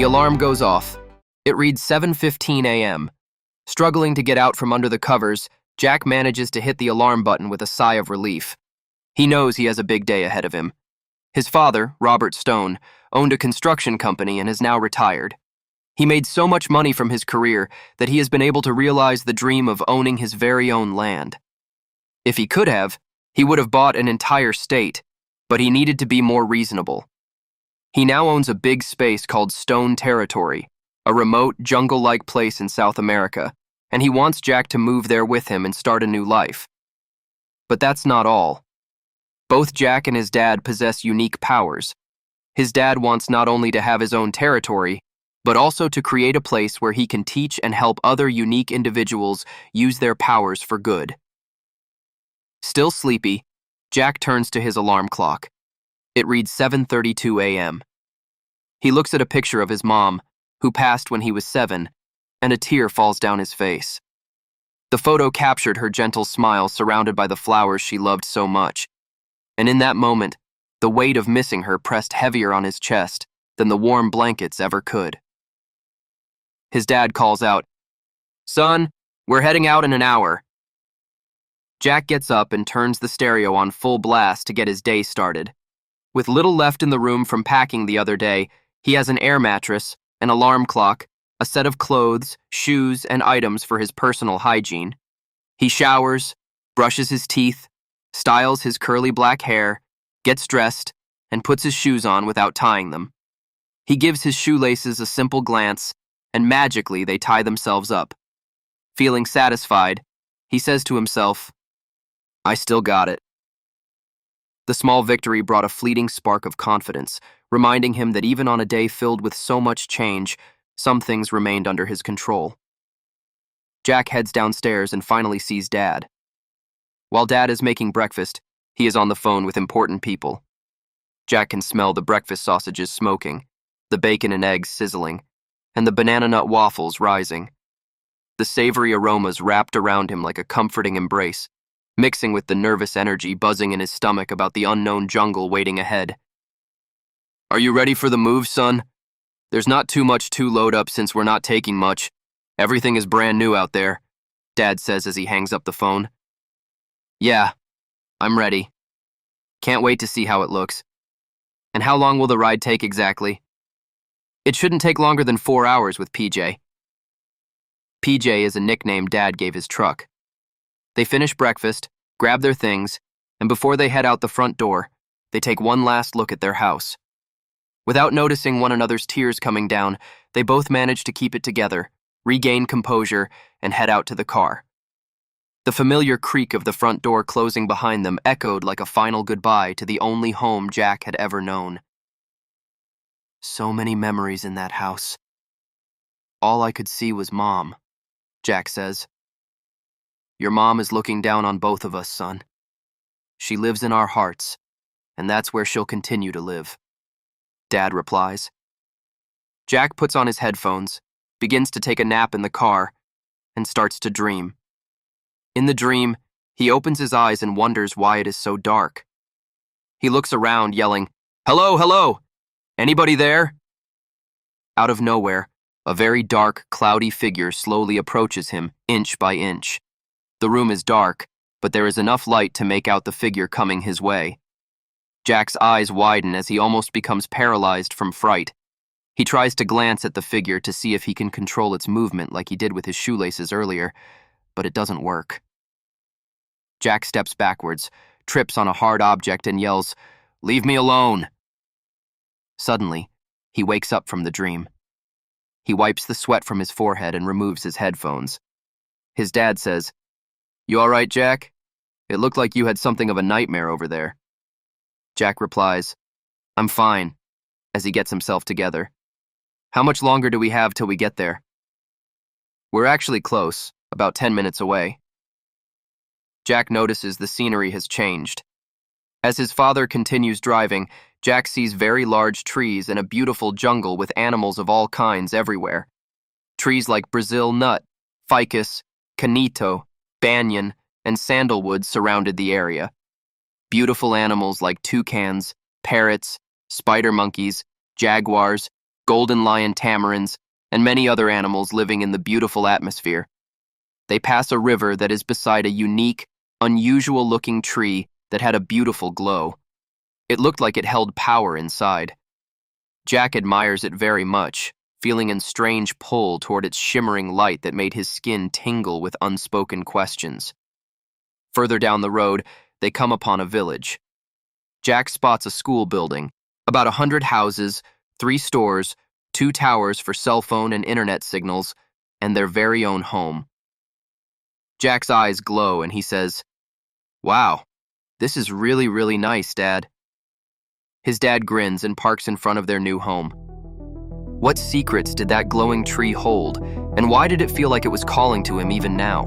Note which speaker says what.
Speaker 1: The alarm goes off. It reads 7:15 a.m. Struggling to get out from under the covers, Jack manages to hit the alarm button with a sigh of relief. He knows he has a big day ahead of him. His father, Robert Stone, owned a construction company and is now retired. He made so much money from his career that he has been able to realize the dream of owning his very own land. If he could have, he would have bought an entire state, but he needed to be more reasonable. He now owns a big space called Stone Territory, a remote, jungle-like place in South America, and he wants Jack to move there with him and start a new life. But that's not all. Both Jack and his dad possess unique powers. His dad wants not only to have his own territory, but also to create a place where he can teach and help other unique individuals use their powers for good. Still sleepy, Jack turns to his alarm clock. It reads 7:32 a.m. He looks at a picture of his mom, who passed when he was 7, and a tear falls down his face. The photo captured her gentle smile surrounded by the flowers she loved so much, and in that moment, the weight of missing her pressed heavier on his chest than the warm blankets ever could. His dad calls out, "Son, we're heading out in an hour." Jack gets up and turns the stereo on full blast to get his day started. With little left in the room from packing the other day, he has an air mattress, an alarm clock, a set of clothes, shoes, and items for his personal hygiene. He showers, brushes his teeth, styles his curly black hair, gets dressed, and puts his shoes on without tying them. He gives his shoelaces a simple glance, and magically they tie themselves up. Feeling satisfied, he says to himself, "I still got it." The small victory brought a fleeting spark of confidence, reminding him that even on a day filled with so much change, some things remained under his control. Jack heads downstairs and finally sees Dad. While Dad is making breakfast, he is on the phone with important people. Jack can smell the breakfast sausages smoking, the bacon and eggs sizzling, and the banana nut waffles rising. The savory aromas wrapped around him like a comforting embrace, mixing with the nervous energy buzzing in his stomach about the unknown jungle waiting ahead. "Are you ready for the move, son? There's not too much to load up since we're not taking much. Everything is brand new out there," Dad says as he hangs up the phone. "Yeah, I'm ready. Can't wait to see how it looks. And how long will the ride take exactly?" "It shouldn't take longer than 4 hours with PJ." PJ is a nickname Dad gave his truck. They finish breakfast, grab their things, and before they head out the front door, they take one last look at their house. Without noticing one another's tears coming down, they both manage to keep it together, regain composure, and head out to the car. The familiar creak of the front door closing behind them echoed like a final goodbye to the only home Jack had ever known. So many memories in that house. All I could see was Mom, Jack says. "Your mom is looking down on both of us, son. She lives in our hearts, and that's where she'll continue to live," Dad replies. Jack puts on his headphones, begins to take a nap in the car, and starts to dream. In the dream, he opens his eyes and wonders why it is so dark. He looks around, yelling, "Hello, hello! Anybody there?" Out of nowhere, a very dark, cloudy figure slowly approaches him, inch by inch. The room is dark, but there is enough light to make out the figure coming his way. Jack's eyes widen as he almost becomes paralyzed from fright. He tries to glance at the figure to see if he can control its movement like he did with his shoelaces earlier, but it doesn't work. Jack steps backwards, trips on a hard object, and yells, "Leave me alone!" Suddenly, he wakes up from the dream. He wipes the sweat from his forehead and removes his headphones. His dad says, "You all right, Jack? It looked like you had something of a nightmare over there." Jack replies, "I'm fine," as he gets himself together. "How much longer do we have till we get there?" "We're actually close, about 10 minutes away." Jack notices the scenery has changed. As his father continues driving, Jack sees very large trees and a beautiful jungle with animals of all kinds everywhere. Trees like Brazil nut, ficus, canito, banyan, and sandalwood surrounded the area. Beautiful animals like toucans, parrots, spider monkeys, jaguars, golden lion tamarins, and many other animals living in the beautiful atmosphere. They pass a river that is beside a unique, unusual-looking tree that had a beautiful glow. It looked like it held power inside. Jack admires it very much, feeling a strange pull toward its shimmering light that made his skin tingle with unspoken questions. Further down the road, they come upon a village. Jack spots a school building, about 100 houses, 3 stores, 2 towers for cell phone and internet signals, and their very own home. Jack's eyes glow and he says, "Wow, this is really, really nice, Dad." His dad grins and parks in front of their new home. What secrets did that glowing tree hold, and why did it feel like it was calling to him even now?